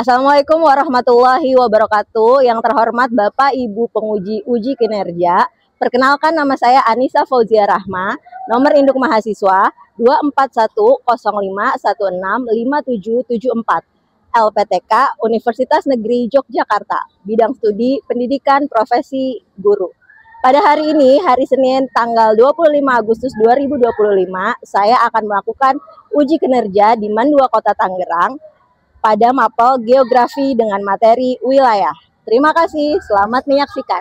Assalamualaikum warahmatullahi wabarakatuh. Yang terhormat Bapak Ibu penguji uji kinerja, perkenalkan nama saya Anissa Fauzia Rahma, nomor induk mahasiswa 24105165774, LPTK Universitas Negeri Yogyakarta, bidang studi pendidikan profesi guru. Pada hari ini, hari Senin tanggal 25 Agustus 2025, saya akan melakukan uji kinerja di MAN 2 Kota Tangerang pada mapel geografi dengan materi wilayah. Terima kasih, selamat menyaksikan.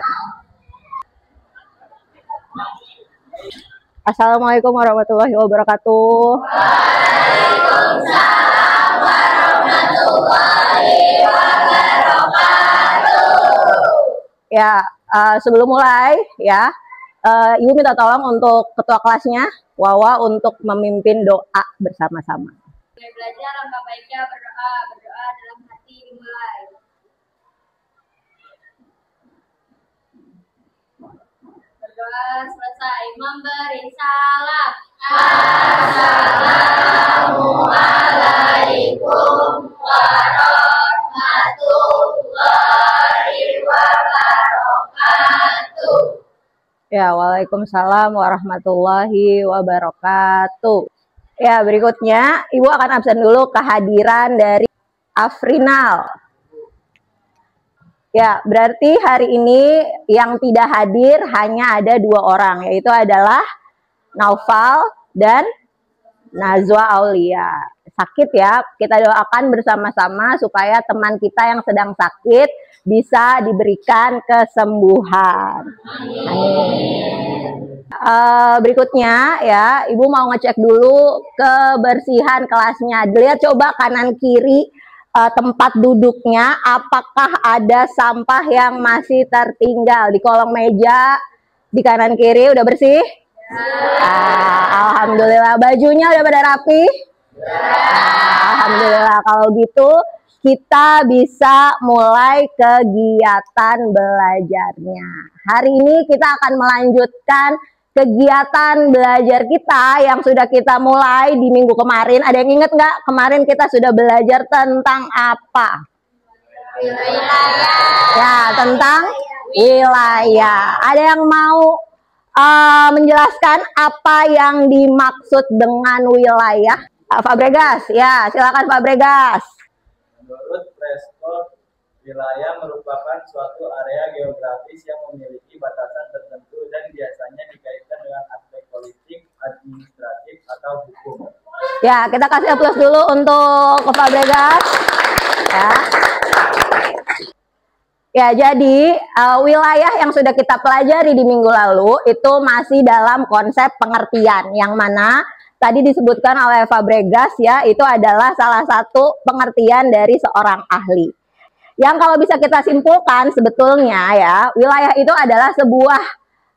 Assalamualaikum warahmatullahi wabarakatuh. Waalaikumsalam warahmatullahi wabarakatuh. Ya, sebelum mulai ya, Ibu minta tolong untuk ketua kelasnya, Wawa, untuk memimpin doa bersama-sama. Belajar langkah baiknya berdoa dalam hati dimulai. Berdoa selesai memberi salam. Assalamualaikum warahmatullahi wabarakatuh. Ya, waalaikumsalam warahmatullahi wabarakatuh. Ya, berikutnya Ibu akan absen dulu kehadiran dari Afrinal. Ya, berarti hari ini yang tidak hadir hanya ada 2 orang, yaitu adalah Naufal dan Nazwa Aulia. Sakit ya, kita doakan bersama-sama supaya teman kita yang sedang sakit bisa diberikan kesembuhan. Amin. Berikutnya ya, Ibu mau ngecek dulu kebersihan kelasnya. Dilihat coba kanan kiri tempat duduknya, apakah ada sampah yang masih tertinggal di kolong meja di kanan kiri. Udah bersih? Alhamdulillah. Bajunya udah pada rapi? Alhamdulillah. Kalau gitu kita bisa mulai kegiatan belajarnya. Hari ini kita akan melanjutkan kegiatan belajar kita yang sudah kita mulai di minggu kemarin. Ada yang ingat nggak? Kemarin kita sudah belajar tentang apa? Wilayah. Ya, tentang wilayah. Ada yang mau menjelaskan apa yang dimaksud dengan wilayah? Fabregas, ya silakan Fabregas. Menurut Prescott, wilayah merupakan suatu area geografis yang memiliki batasan tertentu dan biasanya dikaitkan dengan aspek politik, administratif, atau hukum. Ya, kita kasih aplaus dulu untuk Fabregas. Ya, jadi wilayah yang sudah kita pelajari di minggu lalu itu masih dalam konsep pengertian, yang mana tadi disebutkan oleh Fabregas ya, itu adalah salah satu pengertian dari seorang ahli. Yang kalau bisa kita simpulkan sebetulnya ya, wilayah itu adalah sebuah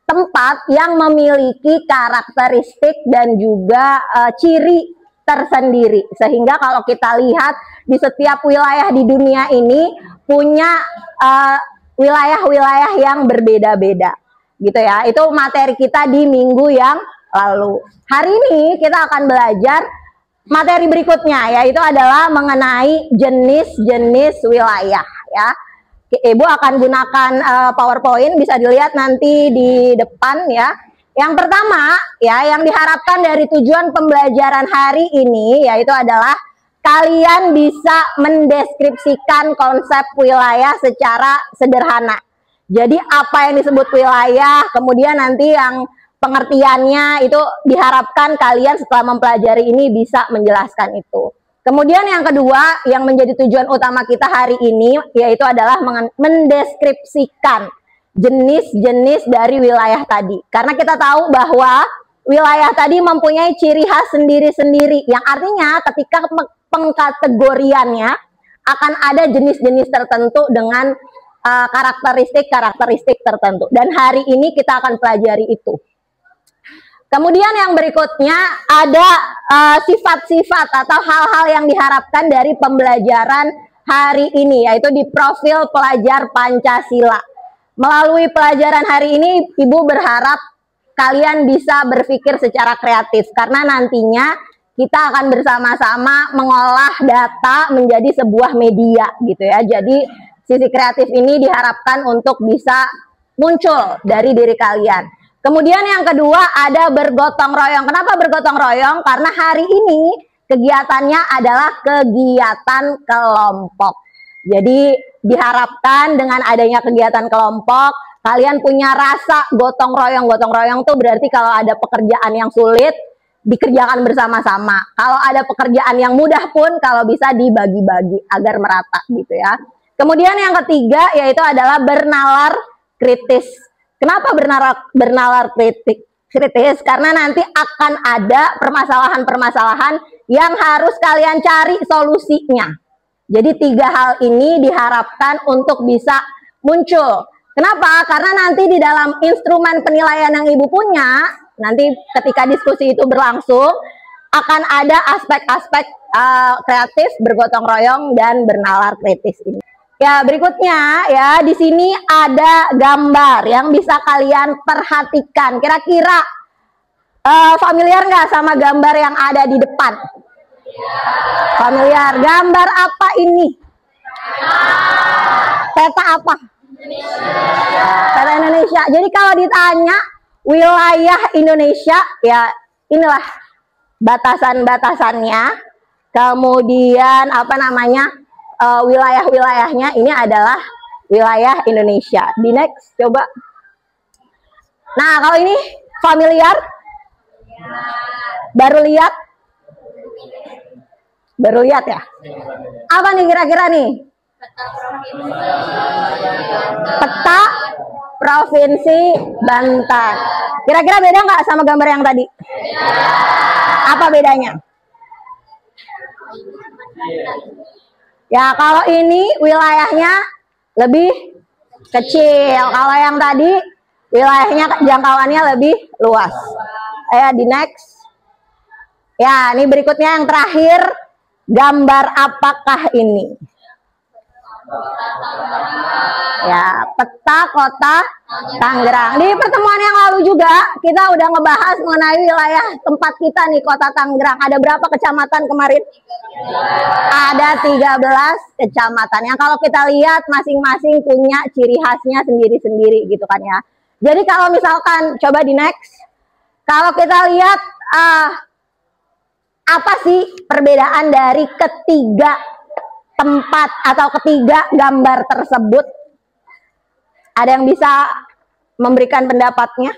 tempat yang memiliki karakteristik dan juga ciri tersendiri. Sehingga kalau kita lihat di setiap wilayah di dunia ini punya wilayah-wilayah yang berbeda-beda. Gitu ya. Itu materi kita di minggu yang lalu. Hari ini kita akan belajar materi berikutnya, yaitu adalah mengenai jenis-jenis wilayah ya. Ibu akan gunakan PowerPoint, bisa dilihat nanti di depan ya. Yang pertama ya, yang diharapkan dari tujuan pembelajaran hari ini yaitu adalah kalian bisa mendeskripsikan konsep wilayah secara sederhana. Jadi apa yang disebut wilayah, kemudian nanti yang pengertiannya itu diharapkan kalian setelah mempelajari ini bisa menjelaskan itu. Kemudian yang kedua yang menjadi tujuan utama kita hari ini yaitu adalah mendeskripsikan jenis-jenis dari wilayah tadi. Karena kita tahu bahwa wilayah tadi mempunyai ciri khas sendiri-sendiri, yang artinya ketika pengkategoriannya akan ada jenis-jenis tertentu dengan karakteristik-karakteristik tertentu. Dan hari ini kita akan pelajari itu. Kemudian yang berikutnya ada sifat-sifat atau hal-hal yang diharapkan dari pembelajaran hari ini, yaitu di profil pelajar Pancasila. Melalui pelajaran hari ini, Ibu berharap kalian bisa berpikir secara kreatif, karena nantinya kita akan bersama-sama mengolah data menjadi sebuah media gitu ya. Jadi sisi kreatif ini diharapkan untuk bisa muncul dari diri kalian. Kemudian yang kedua ada bergotong royong. Kenapa bergotong royong? Karena hari ini kegiatannya adalah kegiatan kelompok. Jadi diharapkan dengan adanya kegiatan kelompok, kalian punya rasa gotong royong. Gotong royong tuh berarti kalau ada pekerjaan yang sulit, dikerjakan bersama-sama. Kalau ada pekerjaan yang mudah pun, kalau bisa dibagi-bagi agar merata gitu ya. Kemudian yang ketiga yaitu adalah bernalar kritis. Kenapa bernalar kritis? Karena nanti akan ada permasalahan-permasalahan yang harus kalian cari solusinya. Jadi 3 hal ini diharapkan untuk bisa muncul. Kenapa? Karena nanti di dalam instrumen penilaian yang Ibu punya, nanti ketika diskusi itu berlangsung, akan ada aspek-aspek kreatif, bergotong royong, dan bernalar kritis ini. Ya, berikutnya ya, di sini ada gambar yang bisa kalian perhatikan. Kira-kira familiar nggak sama gambar yang ada di depan? Familiar. Gambar apa ini? Peta apa? Peta Indonesia. Jadi kalau ditanya wilayah Indonesia, ya inilah batasan-batasannya. Kemudian apa namanya? Wilayah-wilayahnya ini adalah wilayah Indonesia. Di next, coba. Nah, kalau ini familiar? Baru lihat? Baru lihat ya? Apa nih kira-kira nih? Peta Provinsi Banten. Kira-kira beda nggak sama gambar yang tadi? Apa bedanya? Ya, kalau ini wilayahnya lebih kecil. Kalau yang tadi wilayahnya jangkauannya lebih luas. Di next. Ya, ini berikutnya yang terakhir. Gambar apakah ini? Ya, peta kota Tangerang. Di pertemuan yang lalu juga kita udah ngebahas mengenai wilayah tempat kita nih, kota Tangerang. Ada berapa kecamatan kemarin? Ada 13 kecamatan. Yang kalau kita lihat masing-masing punya ciri khasnya sendiri-sendiri gitu kan ya. Jadi kalau misalkan coba di next. Kalau kita lihat apa sih perbedaan dari ketiga tempat atau ketiga gambar tersebut? Ada yang bisa memberikan pendapatnya?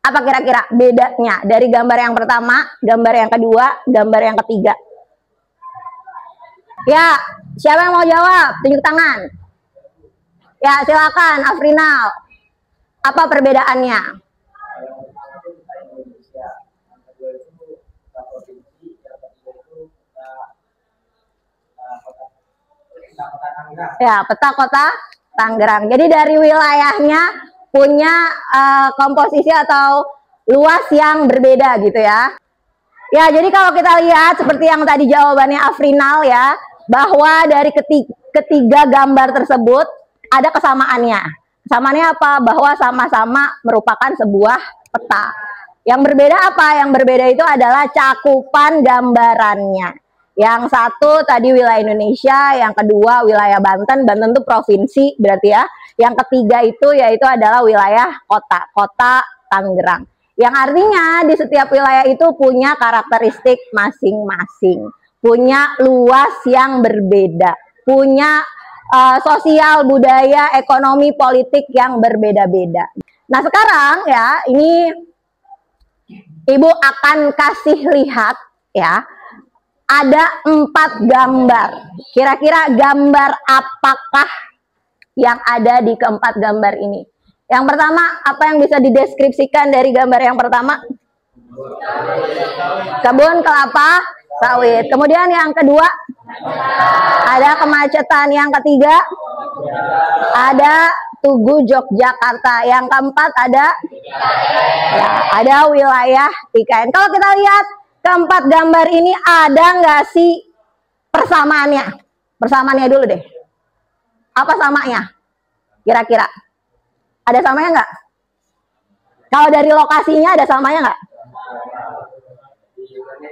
Apa kira-kira bedanya dari gambar yang pertama, gambar yang kedua, gambar yang ketiga? Ya, siapa yang mau jawab? Tunjuk tangan. Ya, silakan Afrinal. Apa perbedaannya? Ya, peta kota Tangerang. Jadi dari wilayahnya punya komposisi atau luas yang berbeda gitu ya. Ya, jadi kalau kita lihat seperti yang tadi jawabannya Afrinal ya, bahwa dari ketiga gambar tersebut ada kesamaannya. Kesamaannya apa? Bahwa sama-sama merupakan sebuah peta. Yang berbeda apa? Yang berbeda itu adalah cakupan gambarannya. Yang satu tadi wilayah Indonesia, yang kedua wilayah Banten. Banten itu provinsi berarti ya. Yang ketiga itu yaitu adalah wilayah kota, kota Tangerang. Yang artinya di setiap wilayah itu punya karakteristik masing-masing, punya luas yang berbeda, punya sosial, budaya, ekonomi, politik yang berbeda-beda. Nah sekarang ya, ini Ibu akan kasih lihat ya, ada 4 gambar. Kira-kira gambar apakah yang ada di keempat gambar ini? Yang pertama, apa yang bisa dideskripsikan dari gambar yang pertama? Kebun kelapa sawit. Kemudian yang kedua, ada kemacetan. Yang ketiga, ada Tugu Yogyakarta. Yang keempat ada wilayah IKN. Kalau kita lihat keempat gambar ini ada nggak sih persamaannya? Persamaannya dulu deh. Apa samanya? Kira-kira ada samanya nggak? Kalau dari lokasinya ada samanya nggak?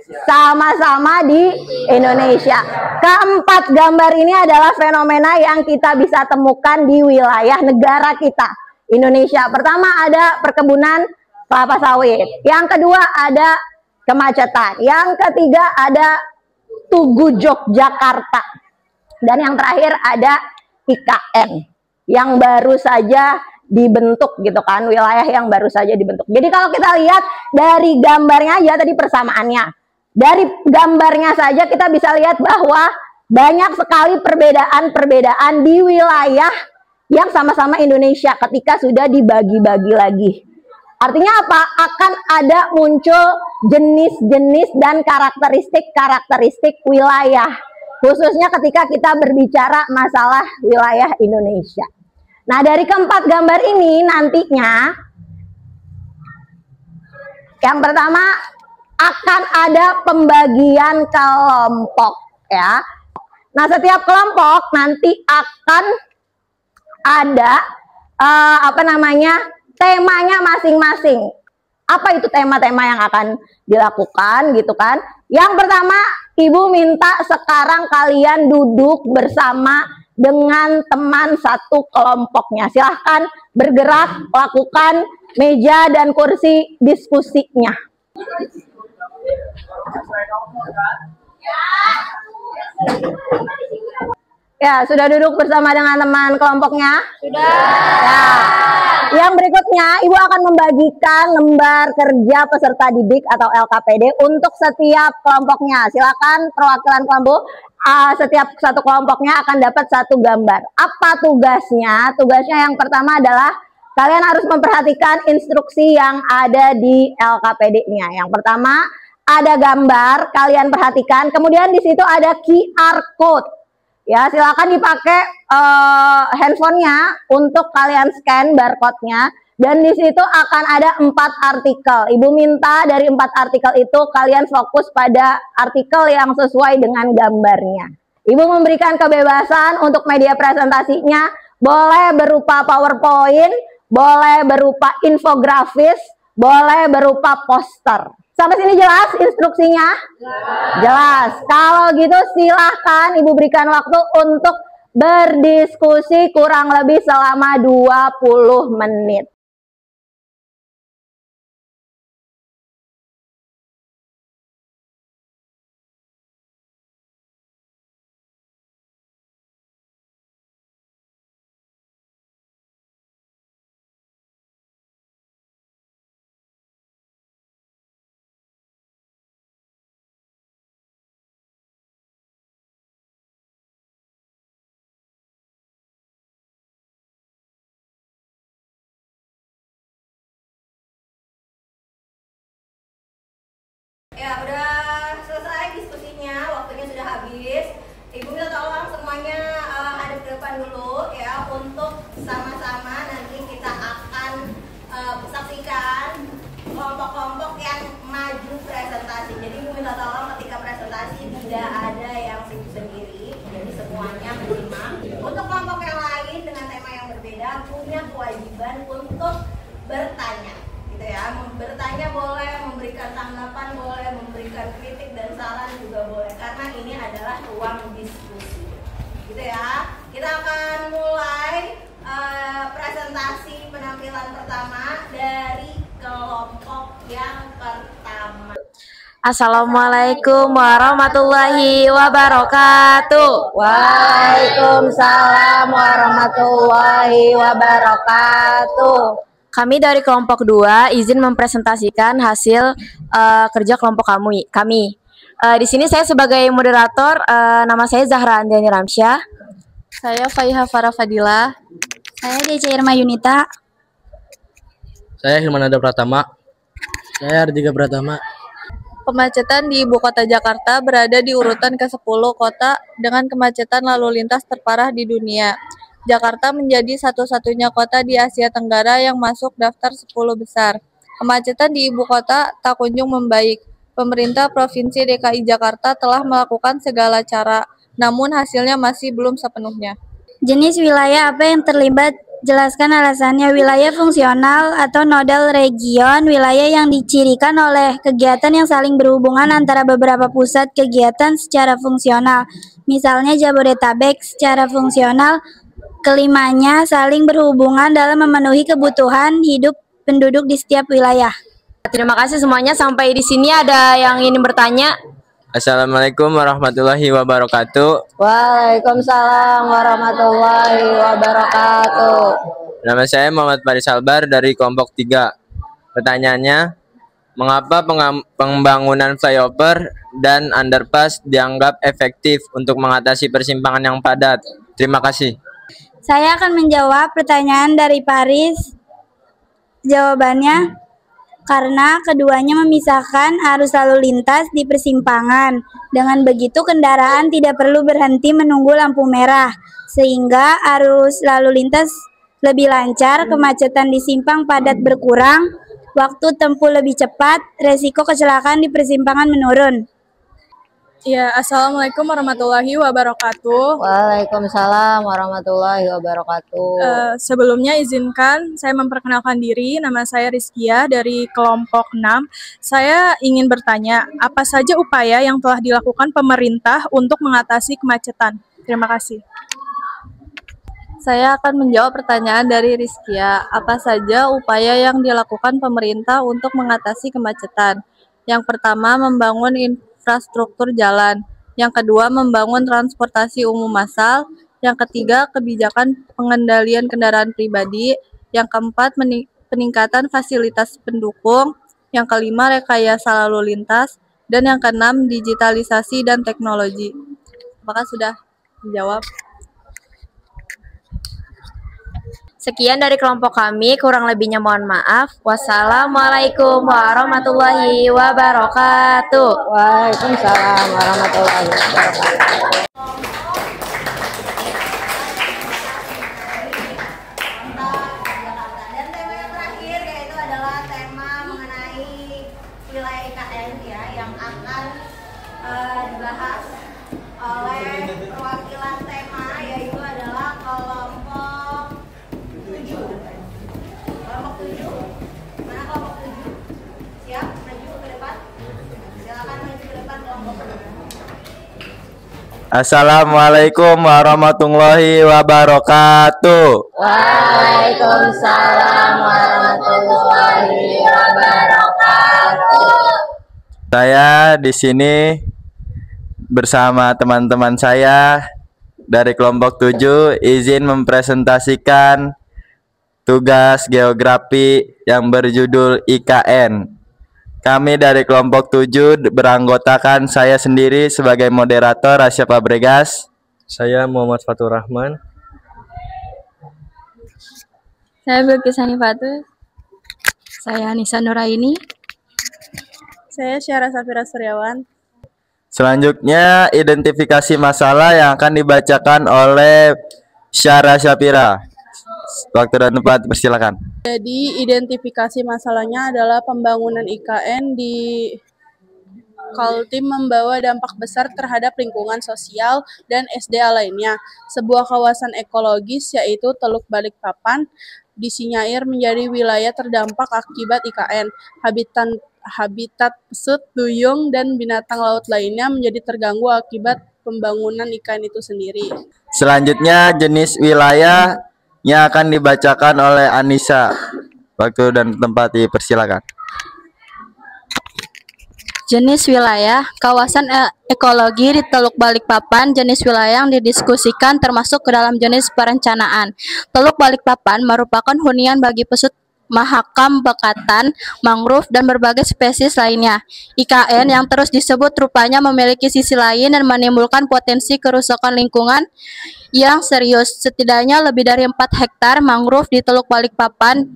Sama-sama di Indonesia. Keempat gambar ini adalah fenomena yang kita bisa temukan di wilayah negara kita, Indonesia. Pertama ada perkebunan kelapa sawit. Yang kedua ada kemacetan. Yang ketiga ada Tugu Yogyakarta. Dan yang terakhir ada IKN yang baru saja dibentuk gitu kan, wilayah yang baru saja dibentuk. Jadi kalau kita lihat dari gambarnya aja tadi persamaannya, dari gambarnya saja kita bisa lihat bahwa banyak sekali perbedaan-perbedaan di wilayah yang sama-sama Indonesia ketika sudah dibagi-bagi lagi. Artinya apa? Akan ada muncul jenis-jenis dan karakteristik-karakteristik wilayah, khususnya ketika kita berbicara masalah wilayah Indonesia. Nah, dari keempat gambar ini nantinya yang pertama akan ada pembagian kelompok ya. Nah, setiap kelompok nanti akan ada temanya masing-masing. Apa itu tema-tema yang akan dilakukan gitu kan? Yang pertama, Ibu minta sekarang kalian duduk bersama dengan teman satu kelompoknya. Silahkan bergerak, lakukan meja dan kursi diskusinya. Ya, sudah duduk bersama dengan teman kelompoknya? Sudah. Ya. Yang berikutnya, Ibu akan membagikan lembar kerja peserta didik atau LKPD untuk setiap kelompoknya. Silakan perwakilan kelompok, setiap satu kelompoknya akan dapat satu gambar. Apa tugasnya? Tugasnya yang pertama adalah kalian harus memperhatikan instruksi yang ada di LKPD-nya. Yang pertama, ada gambar, kalian perhatikan. Kemudian di situ ada QR code. Ya, silakan dipakai handphonenya untuk kalian scan barcode-nya. Dan di situ akan ada 4 artikel. Ibu minta dari 4 artikel itu kalian fokus pada artikel yang sesuai dengan gambarnya. Ibu memberikan kebebasan untuk media presentasinya. Boleh berupa PowerPoint, boleh berupa infografis, boleh berupa poster. Sampai sini jelas instruksinya? Jelas. Kalau gitu silahkan Ibu berikan waktu untuk berdiskusi kurang lebih selama 20 menit. Ya, udah selesai diskusinya, waktunya sudah habis. Ibu minta tolong semuanya hadap ke depan dulu ya, untuk sama-sama nanti kita akan saksikan kelompok-kelompok yang maju presentasi. Jadi Ibu minta tolong ketika presentasi tidak ada yang sendiri, jadi semuanya menyimak. Untuk kelompok yang lain dengan tema yang berbeda punya kewajiban untuk bertanya. Ya, bertanya boleh, memberikan tanggapan boleh, memberikan kritik dan saran juga boleh, karena ini adalah ruang diskusi gitu ya. Kita akan mulai presentasi penampilan pertama dari kelompok yang pertama. Assalamualaikum warahmatullahi wabarakatuh. Waalaikumsalam warahmatullahi wabarakatuh. Kami dari kelompok 2 izin mempresentasikan hasil kerja kelompok kami. Di sini saya sebagai moderator, nama saya Zahra Andiani Ramsyah. Saya Faiha Farah Fadila. Saya Deja Irma Yunita. Saya Hilmanada Pratama. Saya Ardiga Pratama. Kemacetan di ibu kota Jakarta berada di urutan ke-10 kota dengan kemacetan lalu lintas terparah di dunia. Jakarta menjadi satu-satunya kota di Asia Tenggara yang masuk daftar 10 besar. Kemacetan di ibu kota tak kunjung membaik. Pemerintah Provinsi DKI Jakarta telah melakukan segala cara, namun hasilnya masih belum sepenuhnya. Jenis wilayah apa yang terlibat Jelaskan alasannya. Wilayah fungsional atau nodal region, wilayah yang dicirikan oleh kegiatan yang saling berhubungan antara beberapa pusat kegiatan secara fungsional. Misalnya Jabodetabek secara fungsional, kelimanya saling berhubungan dalam memenuhi kebutuhan hidup penduduk di setiap wilayah. Terima kasih semuanya. Sampai di sini ada yang ingin bertanya. Assalamualaikum warahmatullahi wabarakatuh. Waalaikumsalam warahmatullahi wabarakatuh. Nama saya Muhammad Faris Albar dari kelompok 3. Pertanyaannya, mengapa pembangunan flyover dan underpass dianggap efektif untuk mengatasi persimpangan yang padat? Terima kasih. Saya akan menjawab pertanyaan dari Paris. Jawabannya, karena keduanya memisahkan arus lalu lintas di persimpangan. Dengan begitu kendaraan tidak perlu berhenti menunggu lampu merah, sehingga arus lalu lintas lebih lancar, kemacetan di simpang padat berkurang, waktu tempuh lebih cepat, resiko kecelakaan di persimpangan menurun. Ya, Assalamualaikum warahmatullahi wabarakatuh. Waalaikumsalam warahmatullahi wabarakatuh. Sebelumnya izinkan saya memperkenalkan diri. Nama saya Rizkia dari kelompok 6. Saya ingin bertanya, apa saja upaya yang telah dilakukan pemerintah untuk mengatasi kemacetan? Terima kasih. Saya akan menjawab pertanyaan dari Rizkia. Apa saja upaya yang dilakukan pemerintah untuk mengatasi kemacetan? Yang pertama, membangun infrastruktur jalan. Yang kedua, membangun transportasi umum massal. Yang ketiga, kebijakan pengendalian kendaraan pribadi. Yang keempat, peningkatan fasilitas pendukung. Yang kelima, rekayasa lalu lintas. Dan yang keenam, digitalisasi dan teknologi. Apakah sudah dijawab? Sekian dari kelompok kami, kurang lebihnya mohon maaf. Wassalamualaikum warahmatullahi wabarakatuh. Waalaikumsalam warahmatullahi wabarakatuh. Dan tema yang terakhir yaitu adalah tema mengenai wilayah IKN ya, yang akan dibahas oleh perwakilan tema, yaitu adalah kelompok 7. Kelompok 7. Mana kelompok 7? Siap? Maju ke depan. Silakan maju ke depan kelompok 7. Assalamualaikum warahmatullahi wabarakatuh. Waalaikumsalam warahmatullahi wabarakatuh. Saya di sini bersama teman-teman saya dari kelompok 7 izin mempresentasikan tugas geografi yang berjudul IKN. Kami dari kelompok 7 beranggotakan saya sendiri sebagai moderator Rasya Fabregas. Saya Muhammad Fatur Rahman. Saya Bilqis Hanifatul. Saya Anissa Nuraini. Saya Syara Safira Suryawan. Selanjutnya identifikasi masalah yang akan dibacakan oleh Syara Syafira. Waktu dan tempat persilakan. Jadi identifikasi masalahnya adalah pembangunan IKN di Kaltim membawa dampak besar terhadap lingkungan sosial dan SDA lainnya. Sebuah kawasan ekologis yaitu Teluk Balikpapan disinyalir menjadi wilayah terdampak akibat IKN. Habitat pesut, duyung, dan binatang laut lainnya menjadi terganggu akibat pembangunan IKN itu sendiri. Selanjutnya jenis wilayah yang akan dibacakan oleh Anissa. Waktu dan tempat dipersilakan. Jenis wilayah, kawasan ekologi di Teluk Balikpapan, jenis wilayah yang didiskusikan termasuk ke dalam jenis perencanaan. Teluk Balikpapan merupakan hunian bagi pesut mahakam bekatan, mangrove, dan berbagai spesies lainnya. IKN yang terus disebut rupanya memiliki sisi lain dan menimbulkan potensi kerusakan lingkungan yang serius. Setidaknya lebih dari 4 hektar mangrove di Teluk Balikpapan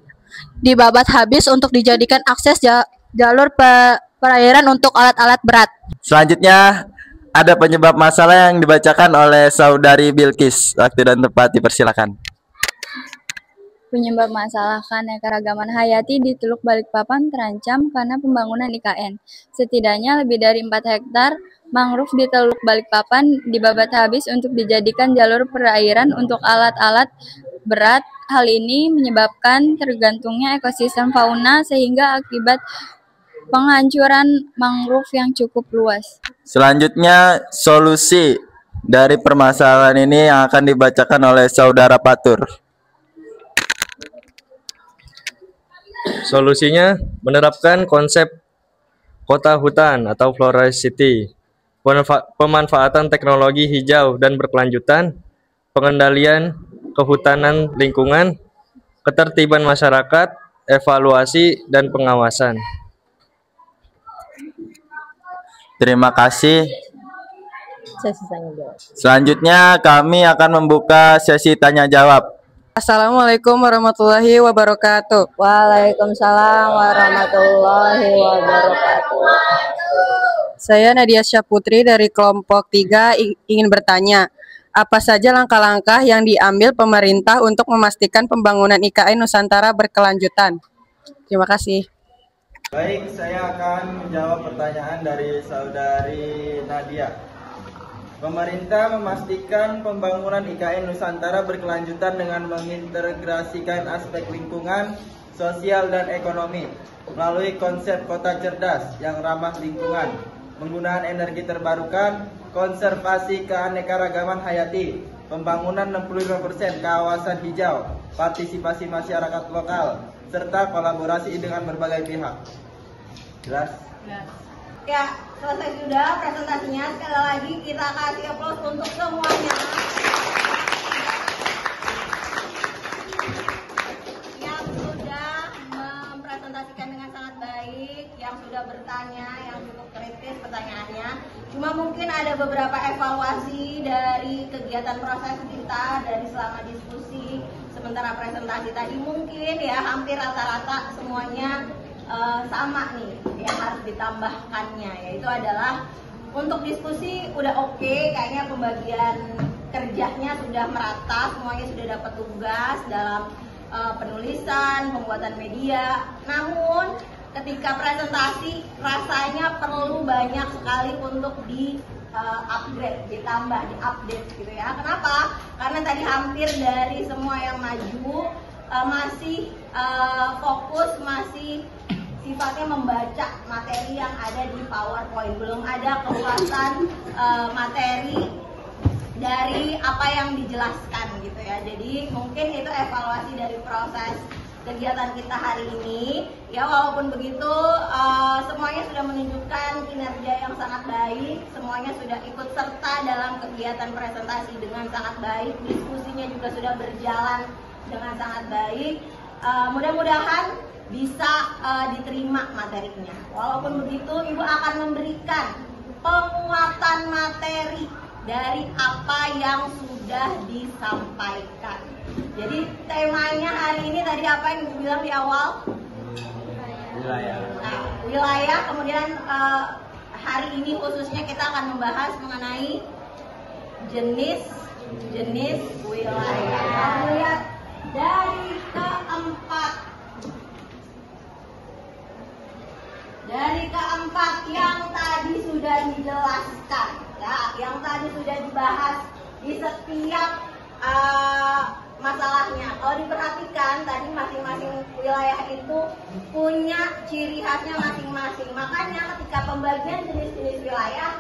dibabat habis untuk dijadikan akses jalur perairan untuk alat-alat berat. Selanjutnya ada penyebab masalah yang dibacakan oleh Saudari Bilqis. Waktu dan tempat dipersilakan. Penyebab masalah keanekaragaman hayati di Teluk Balikpapan terancam karena pembangunan IKN. Setidaknya lebih dari 4 hektar Mangrove di Teluk Balikpapan dibabat habis untuk dijadikan jalur perairan untuk alat-alat berat. Hal ini menyebabkan tergantungnya ekosistem fauna sehingga akibat penghancuran mangrove yang cukup luas. Selanjutnya, solusi dari permasalahan ini yang akan dibacakan oleh Saudara Patur. Solusinya menerapkan konsep kota hutan atau Forest City, pemanfaatan teknologi hijau dan berkelanjutan, pengendalian kehutanan lingkungan, ketertiban masyarakat, evaluasi, dan pengawasan. Terima kasih. Selanjutnya kami akan membuka sesi tanya jawab. Assalamualaikum warahmatullahi wabarakatuh. Waalaikumsalam warahmatullahi wabarakatuh. Saya Nadia Syaputri dari kelompok 3 ingin bertanya, apa saja langkah-langkah yang diambil pemerintah untuk memastikan pembangunan IKN Nusantara berkelanjutan? Terima kasih. Baik, saya akan menjawab pertanyaan dari Saudari Nadia. Pemerintah memastikan pembangunan IKN Nusantara berkelanjutan dengan mengintegrasikan aspek lingkungan, sosial, dan ekonomi melalui konsep kota cerdas yang ramah lingkungan, penggunaan energi terbarukan, konservasi keanekaragaman hayati, pembangunan 65% kawasan hijau, partisipasi masyarakat lokal, serta kolaborasi dengan berbagai pihak. Jelas? Ya, selesai sudah presentasinya. Sekali lagi kita kasih aplaus untuk semuanya. Yang sudah mempresentasikan dengan sangat baik, yang sudah bertanya, yang cukup kritis pertanyaannya. Cuma mungkin ada beberapa evaluasi dari kegiatan proses kita dari selama diskusi sementara presentasi tadi, mungkin ya hampir rata-rata semuanya sama nih yang harus ditambahkannya, yaitu adalah untuk diskusi udah oke, kayaknya pembagian kerjanya sudah merata, semuanya sudah dapat tugas dalam penulisan, pembuatan media. Namun ketika presentasi rasanya perlu banyak sekali untuk di upgrade, ditambah, diupdate gitu ya. Kenapa? Karena tadi hampir dari semua yang maju masih fokus, masih sifatnya membaca materi yang ada di PowerPoint, belum ada keluasan materi dari apa yang dijelaskan gitu ya. Jadi mungkin itu evaluasi dari proses kegiatan kita hari ini ya. Walaupun begitu semuanya sudah menunjukkan kinerja yang sangat baik, semuanya sudah ikut serta dalam kegiatan presentasi dengan sangat baik, diskusinya juga sudah berjalan dengan sangat baik. Mudah-mudahan bisa diterima materinya. Walaupun begitu, Ibu akan memberikan penguatan materi dari apa yang sudah disampaikan. Jadi temanya hari ini tadi apa yang Ibu bilang di awal? Wilayah. Nah, wilayah. Kemudian hari ini khususnya kita akan membahas mengenai jenis wilayah. Kita lihat dari keempat yang tadi sudah dijelaskan ya, yang tadi sudah dibahas di setiap masalahnya. Kalau diperhatikan tadi masing-masing wilayah itu punya ciri khasnya masing-masing. Makanya ketika pembagian jenis-jenis wilayah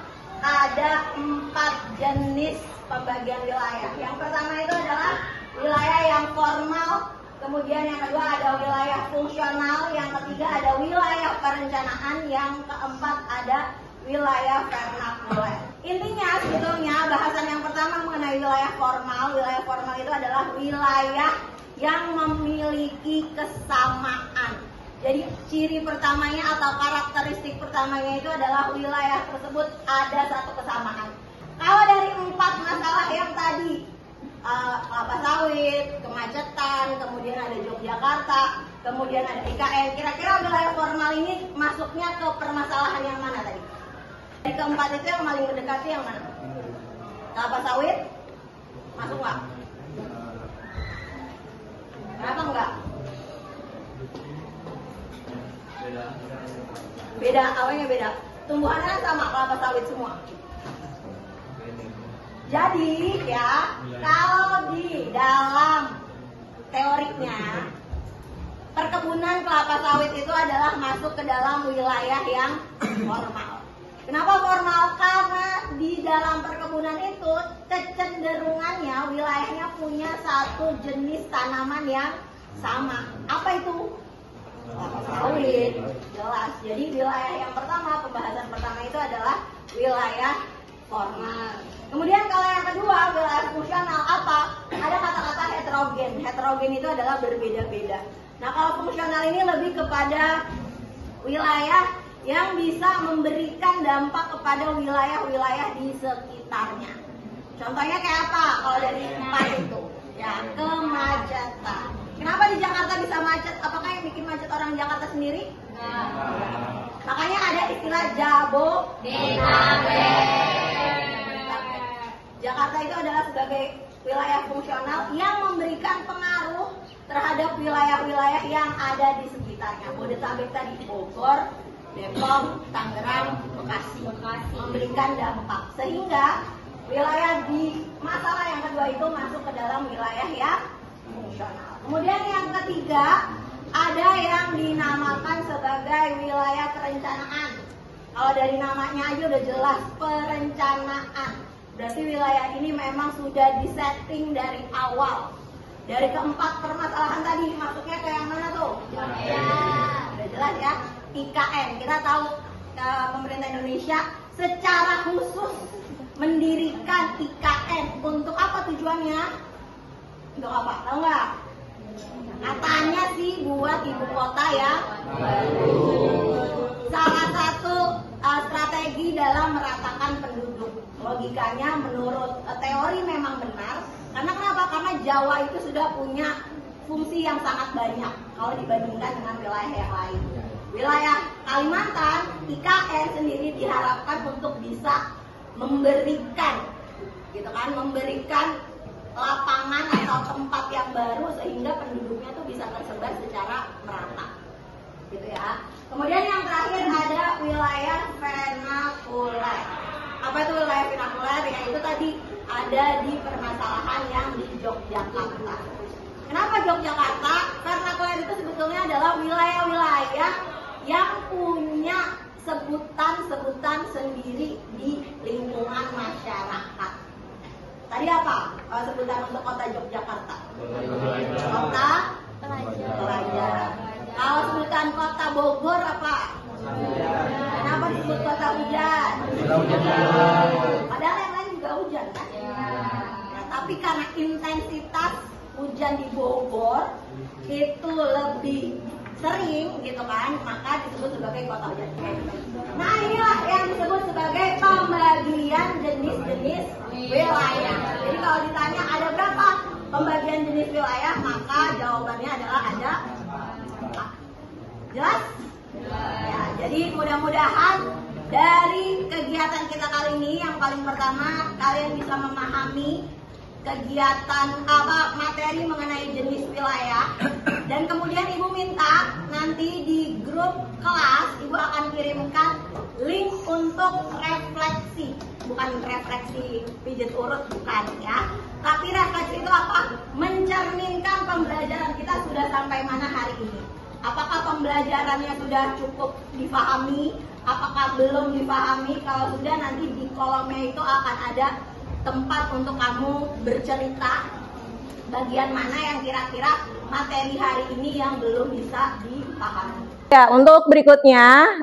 ada 4 jenis pembagian wilayah. Yang pertama itu adalah wilayah yang formal, kemudian yang kedua ada wilayah fungsional, yang ketiga ada wilayah perencanaan, yang keempat ada wilayah vernakuler. Intinya sebetulnya bahasan yang pertama mengenai wilayah formal. Wilayah formal itu adalah wilayah yang memiliki kesamaan. Jadi ciri pertamanya atau karakteristik pertamanya itu adalah wilayah tersebut ada satu kesamaan. Kalau dari 4 masalah yang tadi, kelapa sawit, kemacetan, kemudian ada Yogyakarta, kemudian ada IKN. Kira-kira wilayah formal ini masuknya ke permasalahan yang mana tadi? Dari keempat itu yang paling mendekati yang mana? Kelapa sawit? Masuk nggak? Kenapa enggak? Beda, awalnya beda. tumbuhannya sama, kelapa sawit semua. Jadi ya, kalau di dalam teorinya perkebunan kelapa sawit itu adalah masuk ke dalam wilayah yang formal. Kenapa formal? Karena di dalam perkebunan itu kecenderungannya wilayahnya punya satu jenis tanaman yang sama. Apa itu? Kelapa sawit. Jelas. Jadi wilayah yang pertama, pembahasan pertama itu adalah wilayah formal. Kemudian kalau yang kedua, wilayah fungsional apa? Ada kata-kata heterogen. Heterogen itu adalah berbeda-beda. Nah, kalau fungsional ini lebih kepada wilayah yang bisa memberikan dampak kepada wilayah-wilayah di sekitarnya. Contohnya kayak apa? Kalau dari 4 itu, ya kemacetan. Kenapa di Jakarta bisa macet? Apakah yang bikin macet orang Jakarta sendiri? Nah. Makanya ada istilah Jabodetabek. Jakarta itu adalah sebagai wilayah fungsional yang memberikan pengaruh terhadap wilayah-wilayah yang ada di sekitarnya. Bodetabek tadi Bogor, Depok, Tangerang, Bekasi memberikan dampak sehingga wilayah di masalah yang kedua itu masuk ke dalam wilayah yang fungsional. Kemudian yang ketiga ada yang dinamakan sebagai wilayah perencanaan. Kalau dari namanya aja udah jelas perencanaan. Berarti wilayah ini memang sudah disetting dari awal. Dari keempat permasalahan tadi masuknya ke yang mana tuh? Ya, udah jelas ya. IKN, kita tahu pemerintah Indonesia secara khusus mendirikan IKN untuk apa tujuannya? Untuk apa? Tahu nggak? Katanya sih buat ibu kota ya. Salah satu strategi dalam meratakan penduduk. Logikanya menurut teori memang benar. Karena kenapa? Karena Jawa itu sudah punya fungsi yang sangat banyak kalau dibandingkan dengan wilayah yang lain. Wilayah Kalimantan, IKN sendiri diharapkan untuk bisa memberikan, gitu kan, memberikan lapangan atau tempat yang baru sehingga penduduknya tuh bisa tersebar secara merata, gitu ya. Kemudian yang terakhir ada wilayah vernakuler. Apa itu wilayah vernakuler? Ya itu tadi ada di permasalahan yang di Yogyakarta. Kenapa Yogyakarta? Vernakuler itu sebetulnya adalah wilayah-wilayah yang punya sebutan-sebutan sendiri di lingkungan masyarakat. Tadi apa sebutan untuk kota Yogyakarta? Kota pelajar. Kalau sebutan kota Bogor apa? Kenapa disebut kota hujan? Padahal yang lain juga hujan kan? Nah, tapi karena intensitas hujan di Bogor itu lebih sering gitu kan, maka disebut sebagai kota hujan. Nah inilah yang disebut sebagai pembagian jenis-jenis wilayah. Jadi kalau ditanya ada berapa pembagian jenis wilayah, maka jawabannya adalah ada 4. Jelas? Ya, jadi mudah-mudahan dari kegiatan kita kali ini yang paling pertama kalian bisa memahami kegiatan apa materi mengenai jenis wilayah, dan kemudian ibu minta nanti di grup kelas ibu akan kirimkan link untuk refleksi, bukan refleksi pijat urut, bukan ya, tapi refleksi itu apa? Mencerminkan pembelajaran kita sudah sampai mana hari ini. Apakah pembelajarannya sudah cukup dipahami? Apakah belum dipahami? Kalau sudah, nanti di kolomnya itu akan ada tempat untuk kamu bercerita bagian mana yang kira-kira materi hari ini yang belum bisa dipahami. Ya, untuk berikutnya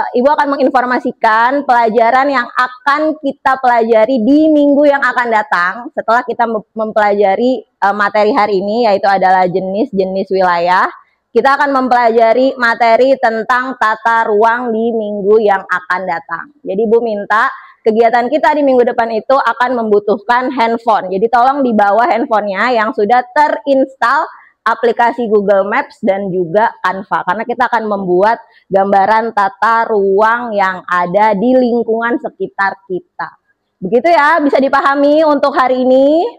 Ibu akan menginformasikan pelajaran yang akan kita pelajari di minggu yang akan datang setelah kita mempelajari materi hari ini, yaitu adalah jenis-jenis wilayah. Kita akan mempelajari materi tentang tata ruang di minggu yang akan datang. Jadi Ibu minta kegiatan kita di minggu depan itu akan membutuhkan handphone. Jadi tolong dibawa handphonenya yang sudah terinstall aplikasi Google Maps dan juga Canva. Karena kita akan membuat gambaran tata ruang yang ada di lingkungan sekitar kita. Begitu ya, bisa dipahami untuk hari ini?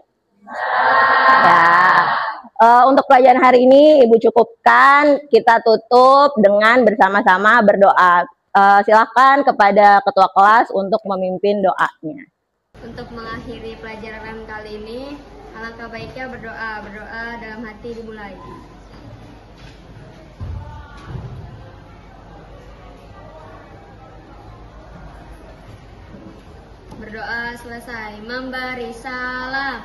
Ya. Untuk pelajaran hari ini Ibu cukupkan, kita tutup dengan bersama-sama berdoa. Silakan kepada ketua kelas untuk memimpin doanya. Untuk mengakhiri pelajaran kali ini, alangkah baiknya berdoa dalam hati dimulai. Berdoa selesai, memberi salam.